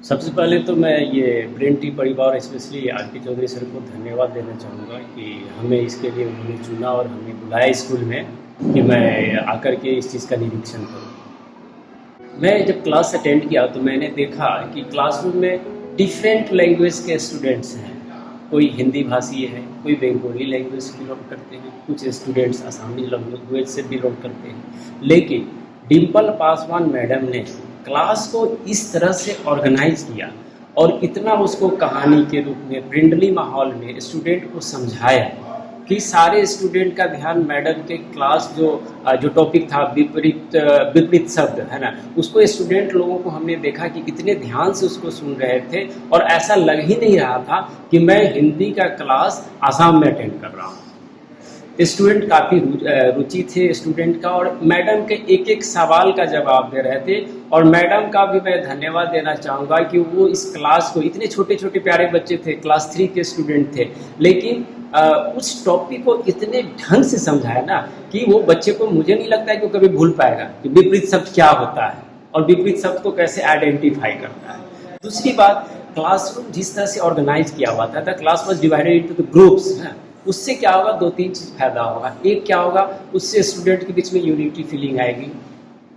सबसे पहले तो मैं ये ब्रेन टी परिवार स्पेशली आर के चौधरी सर को धन्यवाद देना चाहूँगा कि हमें इसके लिए उन्होंने चुना और हमें बुलाया स्कूल में कि मैं आकर के इस चीज़ का निरीक्षण करूँ। मैं जब क्लास अटेंड किया तो मैंने देखा कि क्लासरूम में डिफरेंट लैंग्वेज के स्टूडेंट्स हैं। कोई हिंदी भाषी है, कोई बंगाली लैंग्वेज से बिलोंग करते हैं, कुछ स्टूडेंट्स आसामी लैंग्वेज से बिलोंग करते हैं। लेकिन डिम्पल पासवान मैडम ने क्लास को इस तरह से ऑर्गेनाइज किया और इतना उसको कहानी के रूप में फ्रेंडली माहौल में स्टूडेंट को समझाया कि सारे स्टूडेंट का ध्यान मैडम के क्लास जो टॉपिक था विपरीत शब्द है ना, उसको स्टूडेंट लोगों को हमने देखा कि कितने ध्यान से उसको सुन रहे थे और ऐसा लग ही नहीं रहा था कि मैं हिंदी का क्लास आसाम में अटेंड कर रहा हूँ। स्टूडेंट काफ़ी रुचि थे स्टूडेंट का और मैडम के एक एक सवाल का जवाब दे रहे थे। और मैडम का भी मैं धन्यवाद देना चाहूँगा कि वो इस क्लास को, इतने छोटे छोटे प्यारे बच्चे थे, क्लास 3 के स्टूडेंट थे, लेकिन उस टॉपिक को इतने ढंग से समझाया ना कि वो बच्चे को, मुझे नहीं लगता है कि वो कभी भूल पाएगा कि विपरीत शब्द क्या होता है और विपरीत शब्द को कैसे आइडेंटिफाई करता है। दूसरी बात, क्लासरूम जिस तरह से ऑर्गेनाइज किया हुआ था, class was divided into the groups. उससे क्या होगा, दो तीन चीज़ फायदा होगा। एक क्या होगा, उससे स्टूडेंट के बीच में यूनिटी फीलिंग आएगी,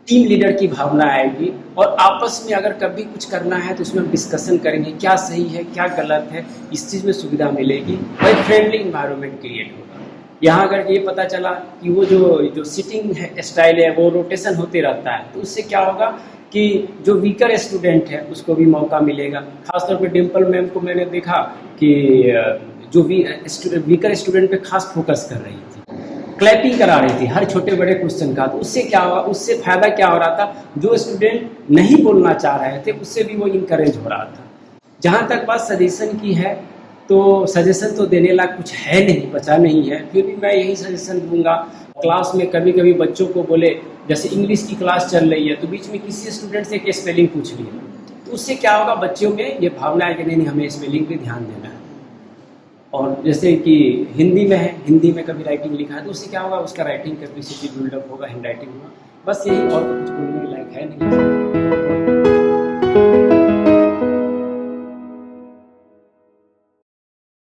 टीम लीडर की भावना आएगी और आपस में अगर कभी कुछ करना है तो उसमें डिस्कशन करेंगे, क्या सही है क्या गलत है, इस चीज़ में सुविधा मिलेगी और फ्रेंडली इन्वायरमेंट क्रिएट होगा। यहाँ अगर ये पता चला कि वो जो सिटिंग है स्टाइल है वो रोटेशन होते रहता है, तो उससे क्या होगा कि जो वीकर स्टूडेंट है उसको भी मौका मिलेगा। खासतौर पर डिम्पल मैम को मैंने देखा कि जो वीकर स्टूडेंट पे खास फोकस कर रही थी, क्लैपिंग करा रही थी हर छोटे बड़े क्वेश्चन का। तो उससे क्या हुआ, उससे फायदा क्या हो रहा था, जो स्टूडेंट नहीं बोलना चाह रहे थे उससे भी वो इनकरेज हो रहा था। जहाँ तक बात सजेशन की है, तो सजेशन तो देने लायक कुछ है नहीं, बचा नहीं है, फिर भी मैं यही सजेशन दूंगा। क्लास में कभी कभी बच्चों को बोले, जैसे इंग्लिश की क्लास चल रही है तो बीच में किसी स्टूडेंट से एक स्पेलिंग पूछ लिया, तो उससे क्या होगा, बच्चों में ये भावना है कि नहीं हमें स्पेलिंग पे ध्यान देना है। और जैसे कि हिंदी में है, हिंदी में कभी राइटिंग लिखा है तो उससे क्या होगा, उसका राइटिंग कैपेसिटी बिल्डअप होगा, हैंड राइटिंग होगा। बस यही, और तो कुछ बोलने लायक है नहीं।